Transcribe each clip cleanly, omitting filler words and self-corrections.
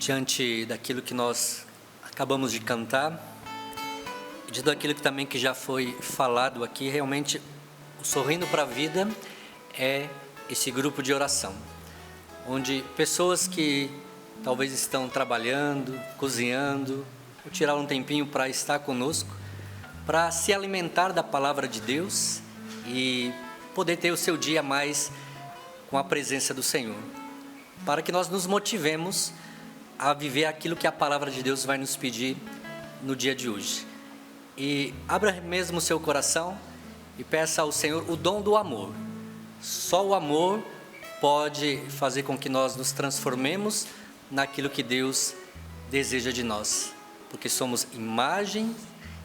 diante daquilo que nós acabamos de cantar, e de tudo aquilo que também que já foi falado aqui, realmente o Sorrindo para a Vida é esse grupo de oração, onde pessoas que talvez estão trabalhando, cozinhando, ou tirar um tempinho para estar conosco, para se alimentar da palavra de Deus e poder ter o seu dia mais com a presença do Senhor, para que nós nos motivemos a viver aquilo que a palavra de Deus vai nos pedir no dia de hoje. E abra mesmo o seu coração e peça ao Senhor o dom do amor. Só o amor pode fazer com que nós nos transformemos naquilo que Deus deseja de nós, porque somos imagem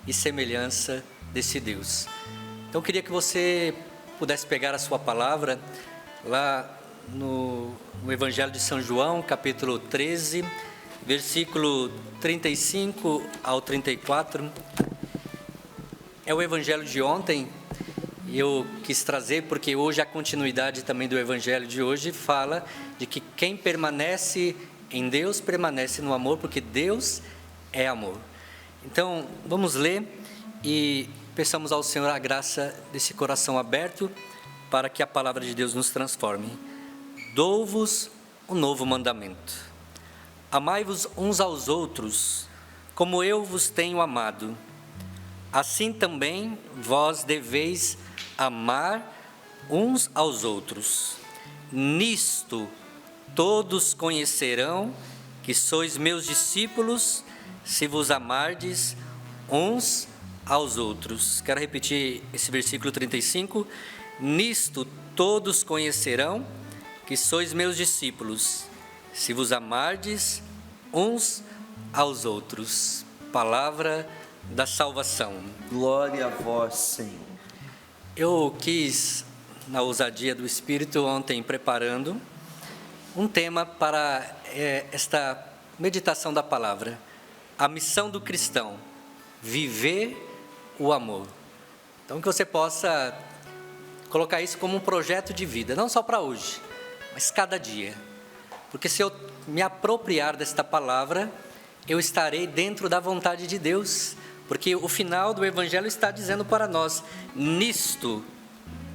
e semelhança desse Deus. Então eu queria que você pudesse pegar a sua palavra lá no Evangelho de São João, capítulo 13, versículo 35 ao 34. É o Evangelho de ontem, e eu quis trazer porque hoje a continuidade também do Evangelho de hoje fala de que quem permanece em Deus permanece no amor, porque Deus é amor. Então vamos ler e peçamos ao Senhor a graça desse coração aberto para que a palavra de Deus nos transforme. Dou-vos um novo mandamento: amai-vos uns aos outros, como eu vos tenho amado. Assim também vós deveis amar uns aos outros. Nisto todos conhecerão que sois meus discípulos, se vos amardes uns aos outros. Quero repetir esse versículo 35. Nisto todos conhecerão que sois meus discípulos, se vos amardes uns aos outros. Palavra da salvação. Glória a vós, Senhor. Eu quis, na ousadia do Espírito, ontem preparando um tema para esta meditação da palavra: a missão do cristão, viver o amor. Então que você possa colocar isso como um projeto de vida, não só para hoje, mas cada dia. Porque se eu me apropriar desta palavra, eu estarei dentro da vontade de Deus. Porque o final do Evangelho está dizendo para nós: nisto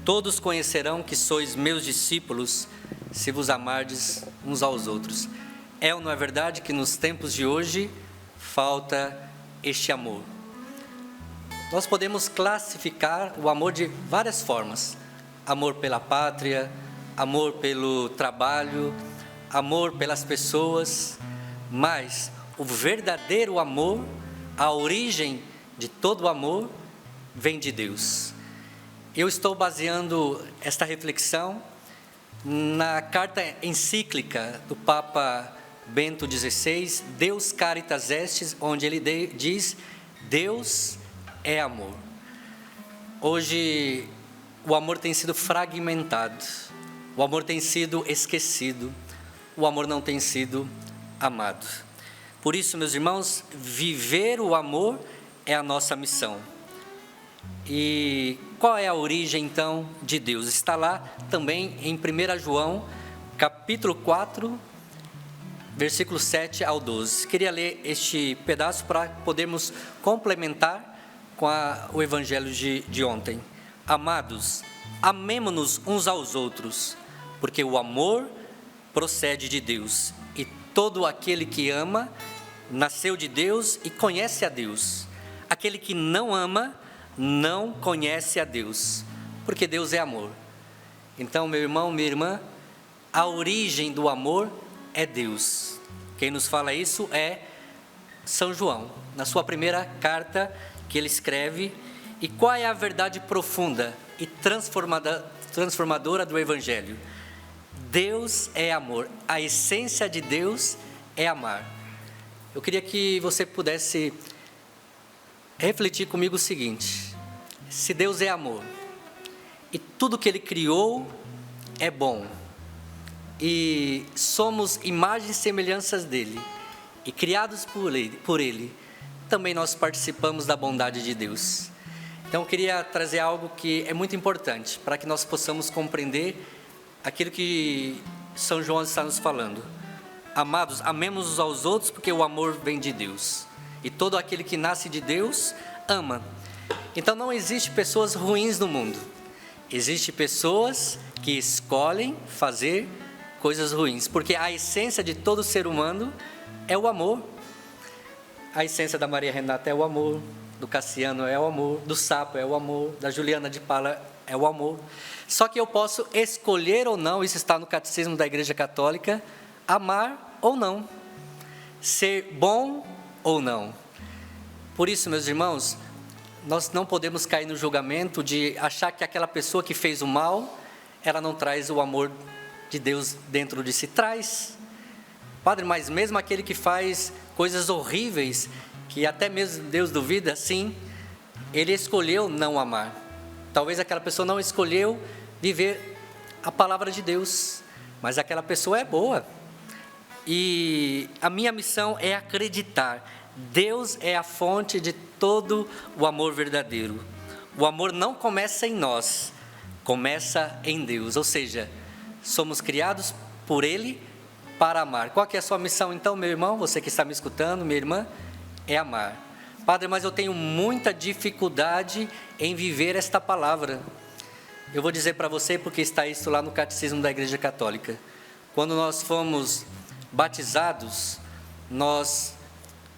todos conhecerão que sois meus discípulos, se vos amardes uns aos outros. É ou não é verdade que nos tempos de hoje falta este amor? Nós podemos classificar o amor de várias formas: amor pela pátria, amor pelo trabalho, amor pelas pessoas, mas o verdadeiro amor, a origem de todo o amor, vem de Deus. Eu estou baseando esta reflexão na carta encíclica do Papa Bento XVI, Deus Caritas Est, onde ele diz: Deus é amor. Hoje o amor tem sido fragmentado, o amor tem sido esquecido, o amor não tem sido amado. Por isso, meus irmãos, viver o amor é a nossa missão. E qual é a origem, então, de Deus? Está lá também em 1 João, capítulo 4, versículo 7 ao 12. Queria ler este pedaço para podermos complementar com o evangelho de ontem. Amados, amemo-nos uns aos outros, porque o amor procede de Deus, e todo aquele que ama nasceu de Deus e conhece a Deus. Aquele que não ama não conhece a Deus, porque Deus é amor. Então, meu irmão, minha irmã, a origem do amor é Deus. Quem nos fala isso é São João, na sua primeira carta que ele escreve. E qual é a verdade profunda e transformadora do Evangelho? Deus é amor, a essência de Deus é amar. Eu queria que você pudesse refletir comigo o seguinte: se Deus é amor, e tudo que Ele criou é bom, e somos imagens e semelhanças dEle, e criados por Ele, também nós participamos da bondade de Deus. Então eu queria trazer algo que é muito importante, para que nós possamos compreender aquilo que São João está nos falando. Amados, amemos uns aos outros, porque o amor vem de Deus. E todo aquele que nasce de Deus, ama. Então não existe pessoas ruins no mundo. Existem pessoas que escolhem fazer coisas ruins, porque a essência de todo ser humano é o amor. A essência da Maria Renata é o amor, do Cassiano é o amor, do Sapo é o amor, da Juliana de Paula é o amor. Só que eu posso escolher ou não, isso está no Catecismo da Igreja Católica, amar ou não, ser bom ou não. Por isso, meus irmãos, nós não podemos cair no julgamento de achar que aquela pessoa que fez o mal, ela não traz o amor de Deus dentro de si. Traz. Padre, mas mesmo aquele que faz coisas horríveis, que até mesmo Deus duvida, sim, ele escolheu não amar. Talvez aquela pessoa não escolheu viver a palavra de Deus, mas aquela pessoa é boa. E a minha missão é acreditar. Deus é a fonte de todo o amor verdadeiro. O amor não começa em nós, começa em Deus. Ou seja, somos criados por Ele para amar. Qual que é a sua missão então, meu irmão? Você que está me escutando, minha irmã, é amar. Padre, mas eu tenho muita dificuldade em viver esta palavra. Eu vou dizer para você, porque está isso lá no Catecismo da Igreja Católica. Quando nós fomos batizados,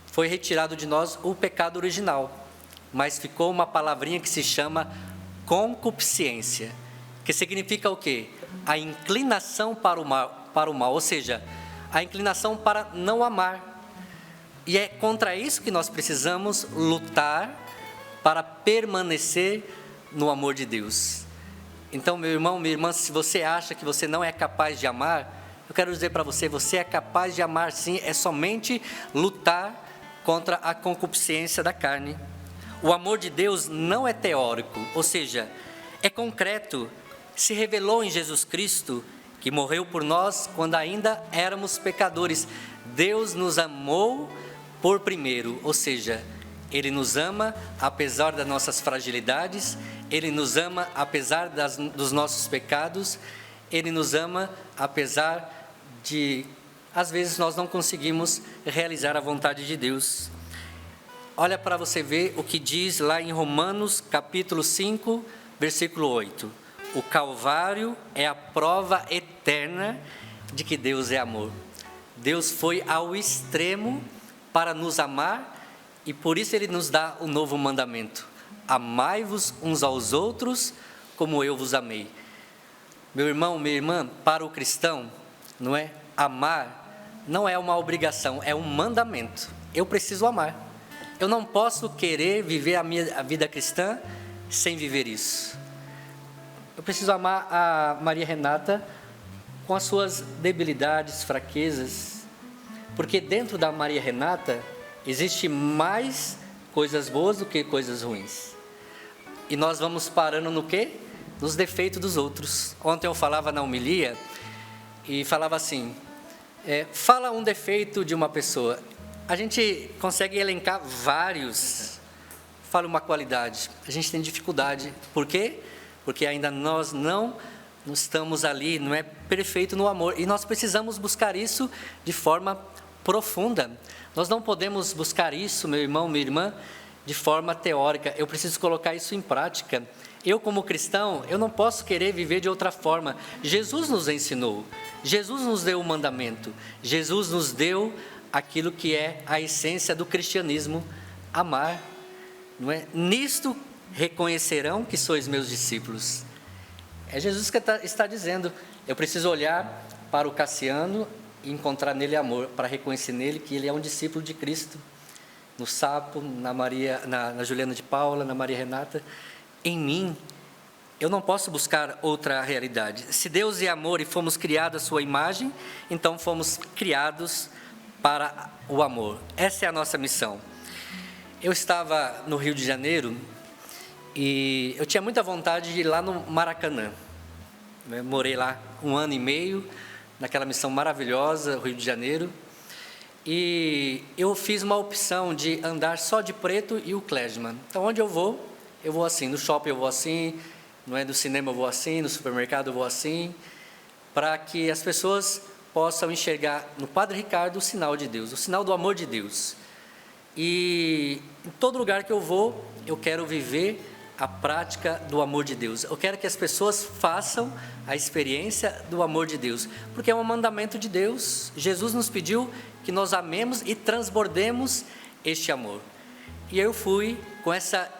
foi retirado de nós o pecado original, mas ficou uma palavrinha que se chama concupiscência, que significa o quê? A inclinação para o mal, ou seja, a inclinação para não amar. E é contra isso que nós precisamos lutar para permanecer no amor de Deus. Então, meu irmão, minha irmã, se você acha que você não é capaz de amar, eu quero dizer para você, você é capaz de amar sim, é somente lutar contra a concupiscência da carne. O amor de Deus não é teórico, ou seja, é concreto, se revelou em Jesus Cristo, que morreu por nós quando ainda éramos pecadores. Deus nos amou por primeiro, ou seja, Ele nos ama apesar das nossas fragilidades, Ele nos ama apesar dos nossos pecados, Ele nos ama apesar de, às vezes, nós não conseguimos realizar a vontade de Deus. Olha para você ver o que diz lá em Romanos, capítulo 5, versículo 8. O Calvário é a prova eterna de que Deus é amor. Deus foi ao extremo para nos amar e por isso Ele nos dá o novo mandamento. Amai-vos uns aos outros como eu vos amei. Meu irmão, minha irmã, para o cristão, não é? Amar não é uma obrigação, é um mandamento. Eu preciso amar. Eu não posso querer viver a vida cristã sem viver isso. Eu preciso amar a Maria Renata com as suas debilidades, fraquezas, porque dentro da Maria Renata existe mais coisas boas do que coisas ruins. E nós vamos parando no quê? Nos defeitos dos outros. Ontem eu falava na homilia e falava assim, fala um defeito de uma pessoa. A gente consegue elencar vários. Fala uma qualidade. A gente tem dificuldade. Por quê? Porque ainda nós não estamos ali, não é perfeito no amor. E nós precisamos buscar isso de forma profunda. Nós não podemos buscar isso, meu irmão, minha irmã, de forma teórica. Eu preciso colocar isso em prática. Eu, como cristão, eu não posso querer viver de outra forma. Jesus nos ensinou. Jesus nos deu o mandamento. Jesus nos deu aquilo que é a essência do cristianismo, amar. Não é? Nisto reconhecerão que sois meus discípulos. É Jesus que está dizendo. Eu preciso olhar para o Cassiano e encontrar nele amor, para reconhecer nele que ele é um discípulo de Cristo. No Sapo, na Juliana de Paula, na Maria Renata. Em mim, eu não posso buscar outra realidade. Se Deus é amor e fomos criados à sua imagem, então fomos criados para o amor. Essa é a nossa missão. Eu estava no Rio de Janeiro e eu tinha muita vontade de ir lá no Maracanã. Eu morei lá 1 ano e meio, naquela missão maravilhosa, Rio de Janeiro. E eu fiz uma opção de andar só de preto e o Klesman. Então, onde eu vou assim. No shopping eu vou assim, no cinema eu vou assim, no supermercado eu vou assim, para que as pessoas possam enxergar no Padre Ricardo o sinal de Deus, o sinal do amor de Deus. E em todo lugar que eu vou, eu quero viver a prática do amor de Deus. Eu quero que as pessoas façam a experiência do amor de Deus, porque é um mandamento de Deus. Jesus nos pediu que nós amemos e transbordemos este amor. E eu fui com essa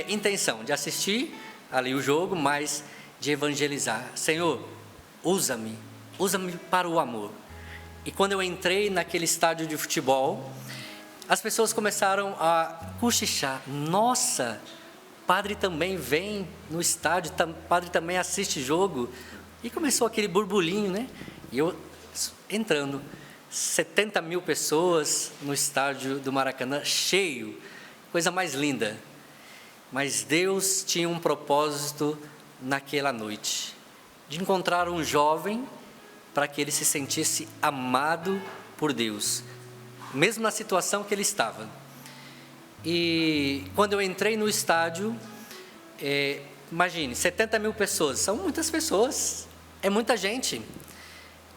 intenção de assistir ali o jogo, mas de evangelizar. Senhor, usa-me para o amor. E quando eu entrei naquele estádio de futebol, as pessoas começaram a cochichar: nossa, padre também vem no estádio, padre também assiste jogo. E começou aquele burburinho, né? E eu entrando, 70 mil pessoas no estádio do Maracanã, cheio, coisa mais linda. Mas Deus tinha um propósito naquela noite, de encontrar um jovem para que ele se sentisse amado por Deus, mesmo na situação que ele estava. E quando eu entrei no estádio, imagine, 70 mil pessoas, são muitas pessoas, é muita gente.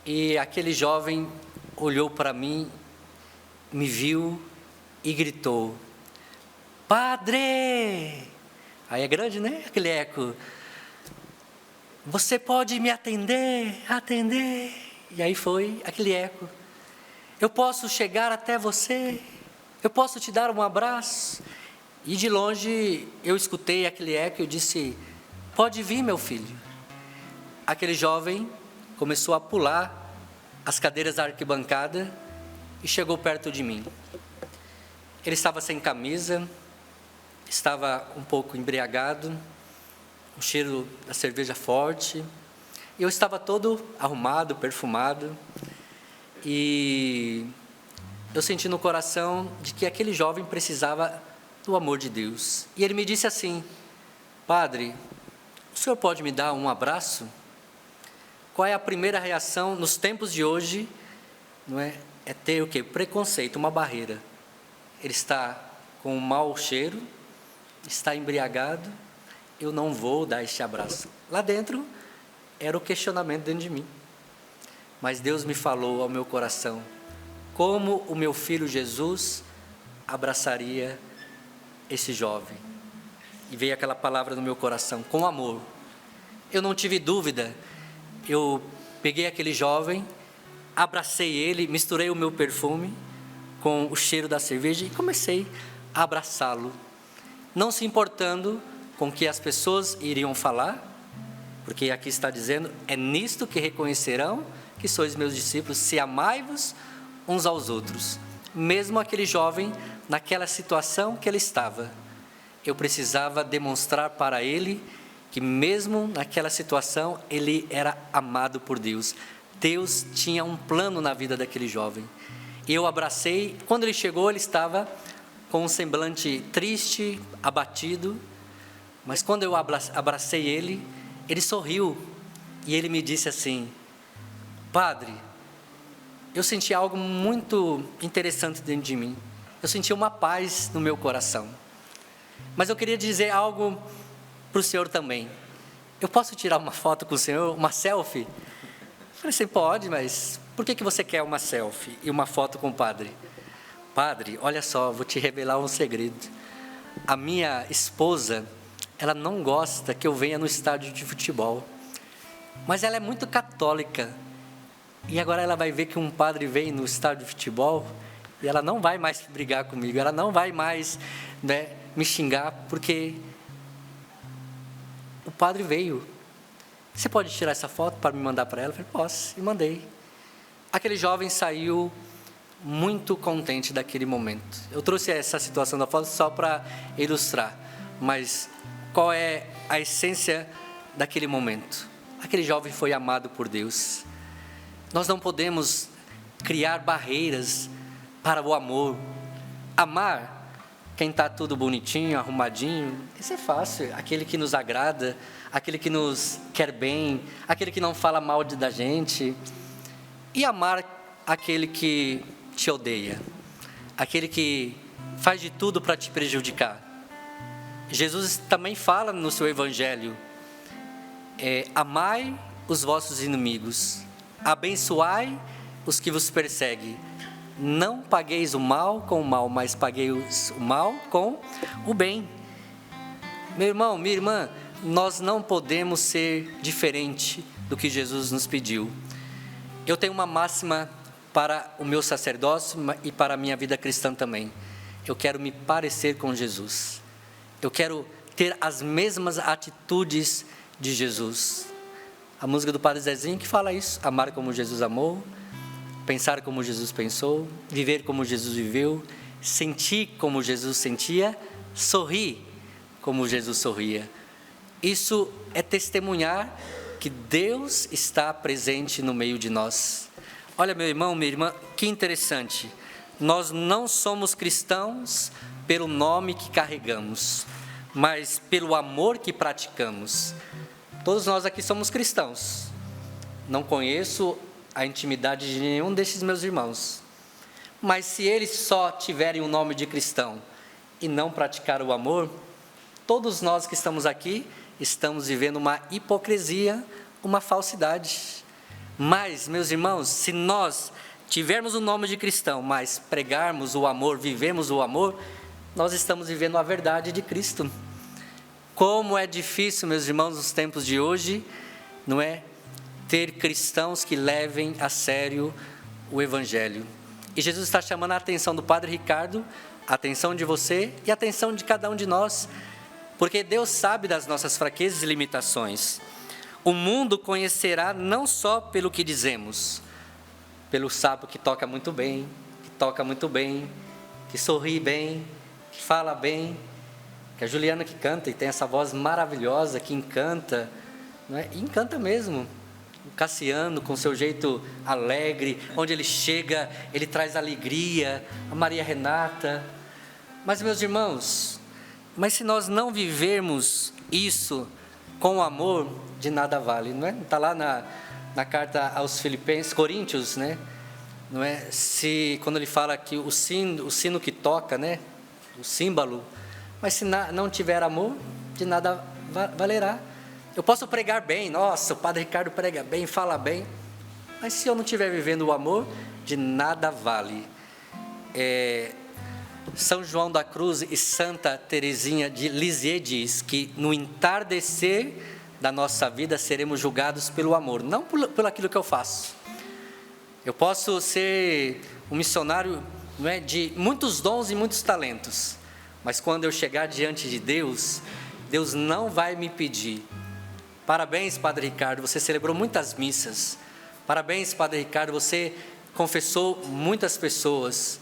E aquele jovem olhou para mim, me viu e gritou: Padre! Aí é grande, né? Aquele eco. Você pode me atender? E aí foi aquele eco. Eu posso chegar até você? Eu posso te dar um abraço? E de longe eu escutei aquele eco e eu disse: pode vir, meu filho. Aquele jovem começou a pular as cadeiras da arquibancada e chegou perto de mim. Ele estava sem camisa, estava um pouco embriagado, um cheiro da cerveja forte. E eu estava todo arrumado, perfumado. E eu senti no coração de que aquele jovem precisava do amor de Deus. E ele me disse assim: Padre, o senhor pode me dar um abraço? Qual é a primeira reação nos tempos de hoje? Não é? É ter o quê? Preconceito, uma barreira. Ele está com um mau cheiro, está embriagado, eu não vou dar este abraço. Lá dentro era o questionamento dentro de mim. Mas Deus me falou ao meu coração como o meu filho Jesus abraçaria esse jovem. E veio aquela palavra no meu coração, com amor. Eu não tive dúvida, eu peguei aquele jovem, abracei ele, misturei o meu perfume com o cheiro da cerveja e comecei a abraçá-lo, não se importando com o que as pessoas iriam falar, porque aqui está dizendo: é nisto que reconhecerão que sois meus discípulos, se amai-vos uns aos outros. Mesmo aquele jovem, naquela situação que ele estava, eu precisava demonstrar para ele que mesmo naquela situação, ele era amado por Deus. Deus tinha um plano na vida daquele jovem. E eu abracei. Quando ele chegou, ele estava com um semblante triste, abatido. Mas quando eu abracei ele, ele sorriu. E ele me disse assim: Padre, eu senti algo muito interessante dentro de mim. Eu senti uma paz no meu coração. Mas eu queria dizer algo para o senhor também. Eu posso tirar uma foto com o senhor, uma selfie? Eu falei assim: pode, mas por que você quer uma selfie e uma foto com o padre? Padre, olha só, vou te revelar um segredo. A minha esposa, ela não gosta que eu venha no estádio de futebol, mas ela é muito católica. E agora ela vai ver que um padre vem no estádio de futebol e ela não vai mais brigar comigo, ela não vai mais, me xingar, porque o padre veio. Você pode tirar essa foto para me mandar para ela? Eu falei: posso, e mandei. Aquele jovem saiu muito contente daquele momento. Eu trouxe essa situação da foto só para ilustrar, mas qual é a essência daquele momento? Aquele jovem foi amado por Deus. Nós não podemos criar barreiras para o amor. Amar quem está tudo bonitinho, arrumadinho, isso é fácil. Aquele que nos agrada, aquele que nos quer bem, aquele que não fala mal da gente. E amar aquele que te odeia, aquele que faz de tudo para te prejudicar. Jesus também fala no seu evangelho: amai os vossos inimigos, abençoai os que vos perseguem. Não pagueis o mal com o mal, mas pagueis o mal com o bem. Meu irmão, minha irmã, nós não podemos ser diferente do que Jesus nos pediu. Eu tenho uma máxima para o meu sacerdócio e para a minha vida cristã também. Eu quero me parecer com Jesus. Eu quero ter as mesmas atitudes de Jesus. A música do Padre Zezinho que fala isso: amar como Jesus amou, pensar como Jesus pensou, viver como Jesus viveu, sentir como Jesus sentia, sorrir como Jesus sorria. Isso é testemunhar que Deus está presente no meio de nós. Olha, meu irmão, minha irmã, que interessante. Nós não somos cristãos pelo nome que carregamos, mas pelo amor que praticamos. Todos nós aqui somos cristãos. Não conheço a intimidade de nenhum desses meus irmãos. Mas se eles só tiverem o nome de cristão e não praticar o amor, todos nós que estamos aqui estamos vivendo uma hipocrisia, uma falsidade. Mas, meus irmãos, se nós tivermos o nome de cristão, mas pregarmos o amor, vivemos o amor, nós estamos vivendo a verdade de Cristo. Como é difícil, meus irmãos, nos tempos de hoje, não é? Ter cristãos que levem a sério o Evangelho. E Jesus está chamando a atenção do Padre Ricardo, a atenção de você e a atenção de cada um de nós, porque Deus sabe das nossas fraquezas e limitações. O mundo conhecerá não só pelo que dizemos, pelo sapo que toca muito bem, que sorri bem, que fala bem, que a Juliana que canta e tem essa voz maravilhosa que encanta, não é? E encanta mesmo. O Cassiano com seu jeito alegre, onde ele chega, ele traz alegria, a Maria Renata. Mas, meus irmãos, mas se nós não vivermos isso com amor, de nada vale, não é? Está lá na carta aos Filipenses, Coríntios, né? Não é? Quando ele fala que o sino que toca, né? O símbolo, mas se não tiver amor, de nada valerá. Eu posso pregar bem, nossa, o Padre Ricardo prega bem, fala bem, mas se eu não estiver vivendo o amor, de nada vale. São João da Cruz e Santa Teresinha de Lisieux diz que no entardecer da nossa vida seremos julgados pelo amor, não por aquilo que eu faço. Eu posso ser um missionário, não é, de muitos dons e muitos talentos, mas quando eu chegar diante de Deus, Deus não vai me pedir: parabéns, Padre Ricardo, você celebrou muitas missas. Parabéns, Padre Ricardo, você confessou muitas pessoas.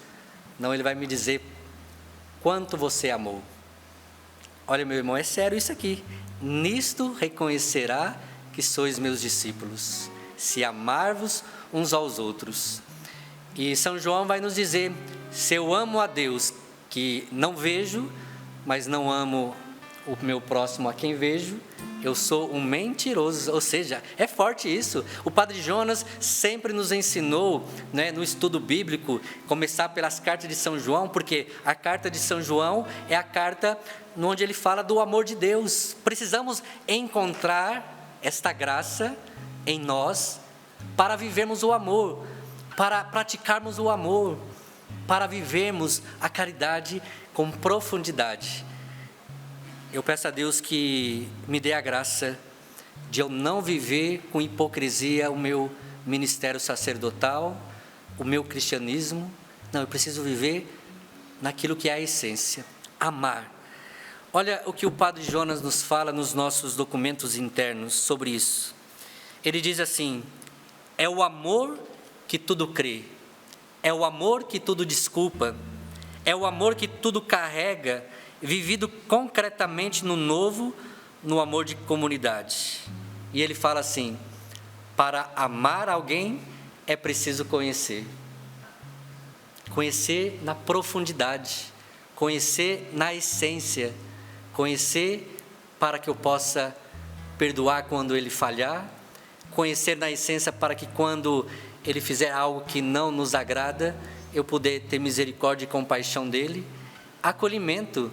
Não, ele vai me dizer quanto você amou. Olha, meu irmão, é sério isso aqui. Nisto reconhecerá que sois meus discípulos, se amar-vos uns aos outros. E São João vai nos dizer: se eu amo a Deus que não vejo, mas não amo o meu próximo a quem vejo, eu sou um mentiroso. Ou seja, é forte isso. O Padre Jonas sempre nos ensinou, né, no estudo bíblico, começar pelas cartas de São João, porque a carta de São João é a carta onde ele fala do amor de Deus. Precisamos encontrar esta graça em nós para vivermos o amor, para praticarmos o amor, para vivermos a caridade com profundidade. Eu peço a Deus que me dê a graça de eu não viver com hipocrisia o meu ministério sacerdotal, o meu cristianismo. Não, eu preciso viver naquilo que é a essência, amar. Olha o que o Padre Jonas nos fala nos nossos documentos internos sobre isso. Ele diz assim: é o amor que tudo crê, é o amor que tudo desculpa, é o amor que tudo carrega, vivido concretamente no novo, no amor de comunidade. E ele fala assim: para amar alguém é preciso conhecer na profundidade, conhecer na essência, conhecer para que eu possa perdoar quando ele falhar, conhecer na essência para que quando ele fizer algo que não nos agrada, eu puder ter misericórdia e compaixão dele. Acolhimento.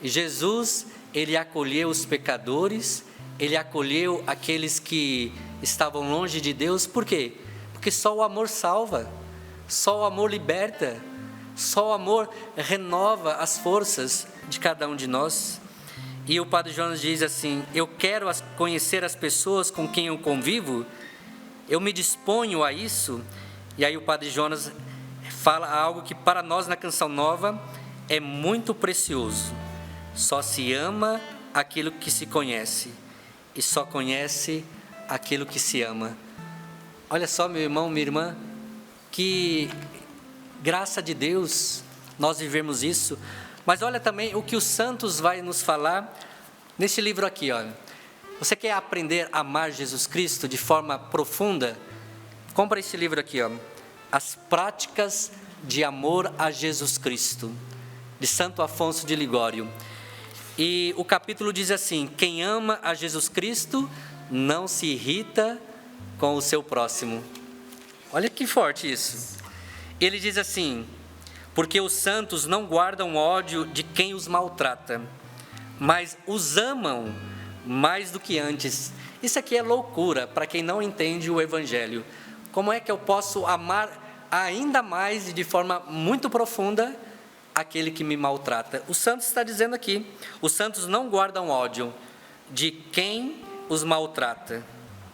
Jesus, ele acolheu os pecadores, ele acolheu aqueles que estavam longe de Deus. Por quê? porque só o amor salva, só o amor liberta, só o amor renova as forças de cada um de nós. E o Padre Jonas diz assim: eu quero conhecer as pessoas com quem eu convivo, eu me disponho a isso. E aí o Padre Jonas fala algo que para nós na Canção Nova é muito precioso: só se ama aquilo que se conhece, e só conhece aquilo que se ama. Olha só, meu irmão, minha irmã, que graça de Deus nós vivemos isso. Mas olha também o que os santos vai nos falar nesse livro aqui, olha. Você quer aprender a amar Jesus Cristo de forma profunda? Compra esse livro aqui, ó, As Práticas de Amor a Jesus Cristo, de Santo Afonso de Ligório. E o capítulo diz assim: quem ama a Jesus Cristo não se irrita com o seu próximo. Olha que forte isso. Ele diz assim: porque os santos não guardam ódio de quem os maltrata, mas os amam mais do que antes. Isso aqui é loucura para quem não entende o Evangelho. Como é que eu posso amar ainda mais e de forma muito profunda aquele que me maltrata? O santos está dizendo aqui: os santos não guardam ódio de quem os maltrata,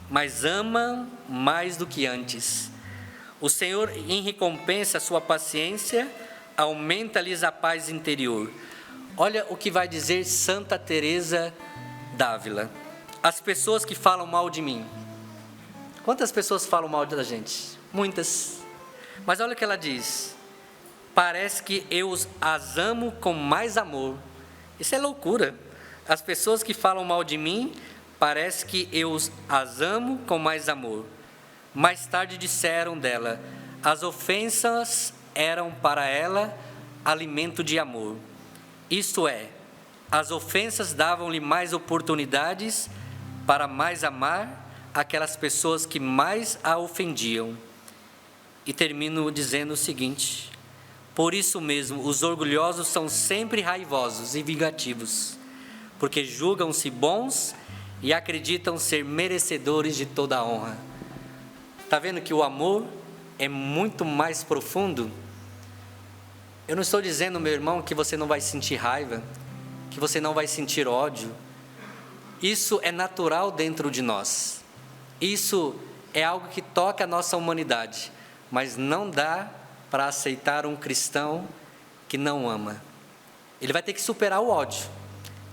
mas amam mais do que antes. O Senhor, em recompensa a sua paciência, aumenta-lhes a paz interior. Olha o que vai dizer Santa Teresa d'Ávila: as pessoas que falam mal de mim. Quantas pessoas falam mal da gente? Muitas. Mas olha o que ela diz: parece que eu as amo com mais amor. Isso é loucura. As pessoas que falam mal de mim, parece que eu as amo com mais amor. Mais tarde disseram dela: as ofensas eram para ela alimento de amor. Isto é, as ofensas davam-lhe mais oportunidades para mais amar aquelas pessoas que mais a ofendiam. E termino dizendo o seguinte: por isso mesmo, os orgulhosos são sempre raivosos e vingativos, porque julgam-se bons e acreditam ser merecedores de toda a honra. Está vendo que o amor é muito mais profundo? Eu não estou dizendo, meu irmão, que você não vai sentir raiva, que você não vai sentir ódio. Isso é natural dentro de nós. Isso é algo que toca a nossa humanidade, mas não dá para aceitar um cristão que não ama. Ele vai ter que superar o ódio,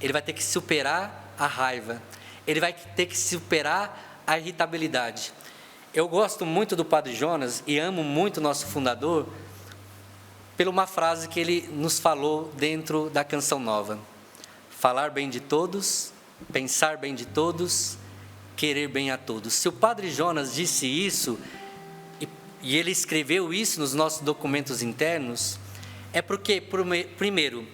ele vai ter que superar a raiva, ele vai ter que superar a irritabilidade. Eu gosto muito do Padre Jonas e amo muito o nosso fundador por uma frase que ele nos falou dentro da Canção Nova: falar bem de todos, pensar bem de todos, querer bem a todos. Se o Padre Jonas disse isso, e ele escreveu isso nos nossos documentos internos, é porque, primeiro,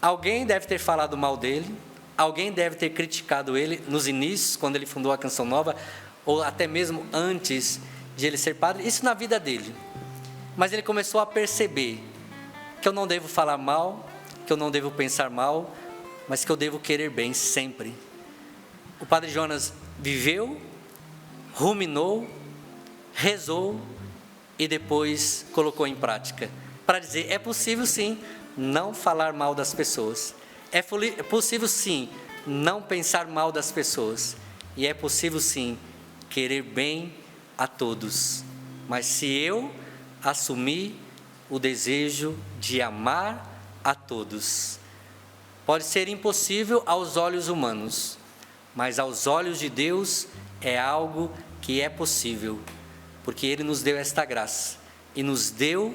alguém deve ter falado mal dele, alguém deve ter criticado ele nos inícios, quando ele fundou a Canção Nova, ou até mesmo antes de ele ser padre, isso na vida dele. Mas ele começou a perceber que eu não devo falar mal, que eu não devo pensar mal, mas que eu devo querer bem sempre. O Padre Jonas viveu, ruminou, rezou e depois colocou em prática, para dizer: é possível sim não falar mal das pessoas, é possível sim não pensar mal das pessoas, e é possível sim querer bem a todos. Mas se eu assumir o desejo de amar a todos, pode ser impossível aos olhos humanos, mas aos olhos de Deus é algo que é possível, porque Ele nos deu esta graça, e nos deu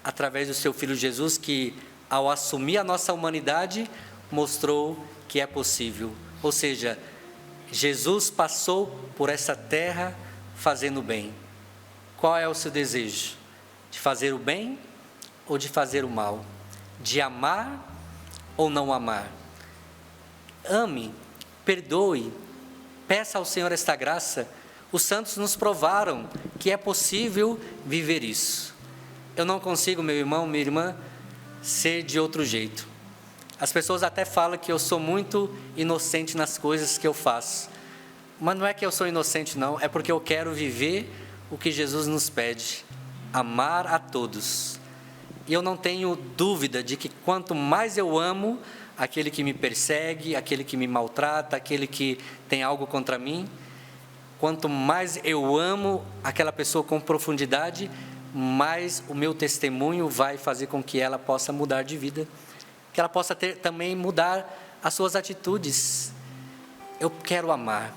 através do seu Filho Jesus, que ao assumir a nossa humanidade, mostrou que é possível. Ou seja, Jesus passou por essa terra fazendo o bem. Qual é o seu desejo? De fazer o bem ou de fazer o mal? De amar ou não amar? Ame, perdoe, peça ao Senhor esta graça. Os santos nos provaram que é possível viver isso. Eu não consigo, meu irmão, minha irmã, ser de outro jeito. As pessoas até falam que eu sou muito inocente nas coisas que eu faço. Mas não é que eu sou inocente, não. É porque eu quero viver o que Jesus nos pede: amar a todos. E eu não tenho dúvida de que quanto mais eu amo aquele que me persegue, aquele que me maltrata, aquele que tem algo contra mim, quanto mais eu amo aquela pessoa com profundidade, mais o meu testemunho vai fazer com que ela possa mudar de vida, que ela possa também mudar as suas atitudes. Eu quero amar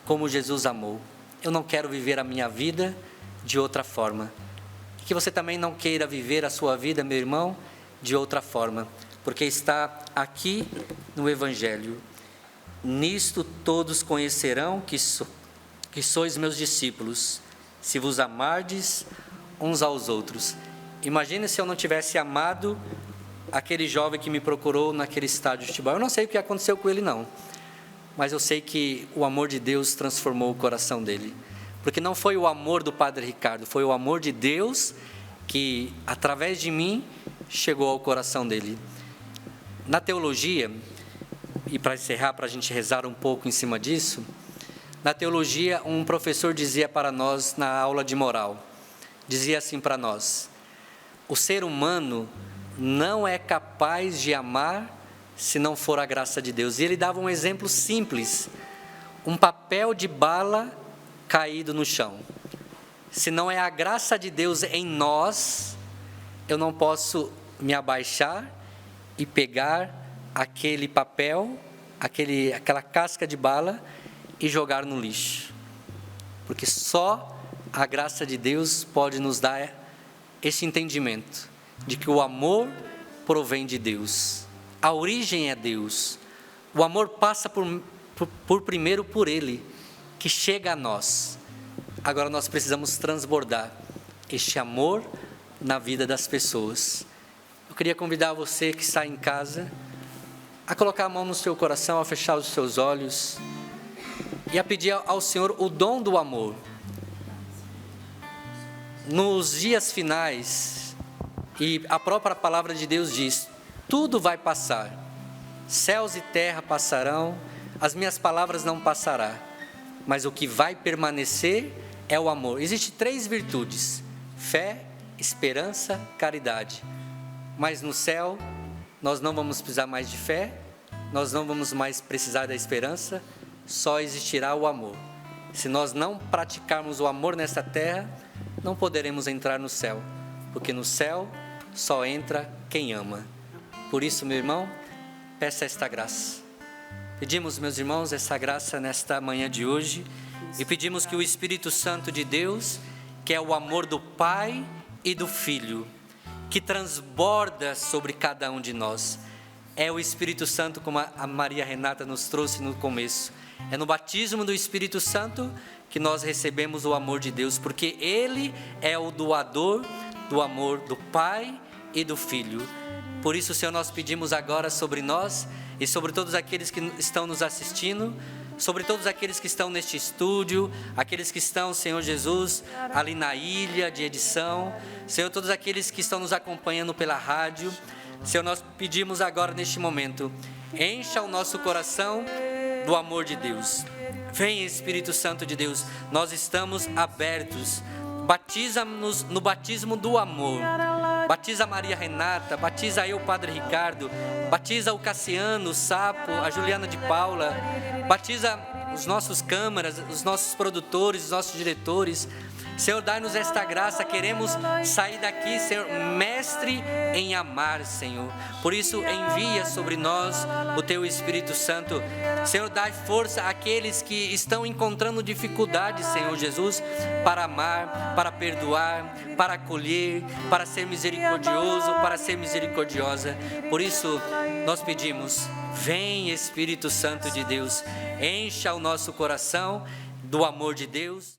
como Jesus amou. Eu não quero viver a minha vida de outra forma. Que você também não queira viver a sua vida, meu irmão, de outra forma, porque está aqui no Evangelho: nisto todos conhecerão que sois meus discípulos, se vos amardes uns aos outros. Imagine se eu não tivesse amado aquele jovem que me procurou naquele estádio de futebol. Eu não sei o que aconteceu com ele não, mas eu sei que o amor de Deus transformou o coração dele, porque não foi o amor do Padre Ricardo, foi o amor de Deus que, através de mim, chegou ao coração dele. Na teologia, e para encerrar, para a gente rezar um pouco em cima disso, na teologia, um professor dizia para nós, na aula de moral, dizia assim para nós: o ser humano não é capaz de amar se não for a graça de Deus. E ele dava um exemplo simples: um papel de bala caído no chão. Se não é a graça de Deus em nós, eu não posso me abaixar e pegar aquele papel, aquela casca de bala e jogar no lixo. Porque só a graça de Deus pode nos dar esse entendimento de que o amor provém de Deus. A origem é Deus. O amor passa primeiro por Ele, que chega a nós. Agora nós precisamos transbordar este amor na vida das pessoas. Eu queria convidar você que está em casa a colocar a mão no seu coração, a fechar os seus olhos e a pedir ao Senhor o dom do amor. Nos dias finais, e a própria palavra de Deus diz: tudo vai passar, céus e terra passarão, as minhas palavras não passarão, mas o que vai permanecer é o amor. Existem 3 virtudes: fé, esperança, caridade. Mas no céu, nós não vamos precisar mais de fé, nós não vamos mais precisar da esperança, só existirá o amor. Se nós não praticarmos o amor nesta terra, não poderemos entrar no céu, porque no céu só entra quem ama. Por isso, meu irmão, peça esta graça. Pedimos, meus irmãos, essa graça nesta manhã de hoje, e pedimos que o Espírito Santo de Deus, que é o amor do Pai e do Filho, que transborda sobre cada um de nós, é o Espírito Santo, como a Maria Renata nos trouxe no começo. É no batismo do Espírito Santo que nós recebemos o amor de Deus, porque Ele é o doador do amor do Pai e do Filho. Por isso, Senhor, nós pedimos agora sobre nós e sobre todos aqueles que estão nos assistindo, sobre todos aqueles que estão neste estúdio, aqueles que estão, Senhor Jesus, ali na ilha de edição, Senhor, todos aqueles que estão nos acompanhando pela rádio. Senhor, nós pedimos agora neste momento, encha o nosso coração do amor de Deus. Vem, Espírito Santo de Deus, nós estamos abertos. Batiza-nos no batismo do amor. Batiza a Maria Renata, batiza eu, Padre Ricardo, batiza o Cassiano, o Sapo, a Juliana de Paula, batiza os nossos câmaras, os nossos produtores, os nossos diretores. Senhor, dá-nos esta graça, queremos sair daqui, Senhor, mestre em amar, Senhor. Por isso, envia sobre nós o Teu Espírito Santo. Senhor, dá força àqueles que estão encontrando dificuldades, Senhor Jesus, para amar, para perdoar, para acolher, para ser misericordioso, para ser misericordiosa. Por isso, nós pedimos, vem Espírito Santo de Deus, encha o nosso coração do amor de Deus.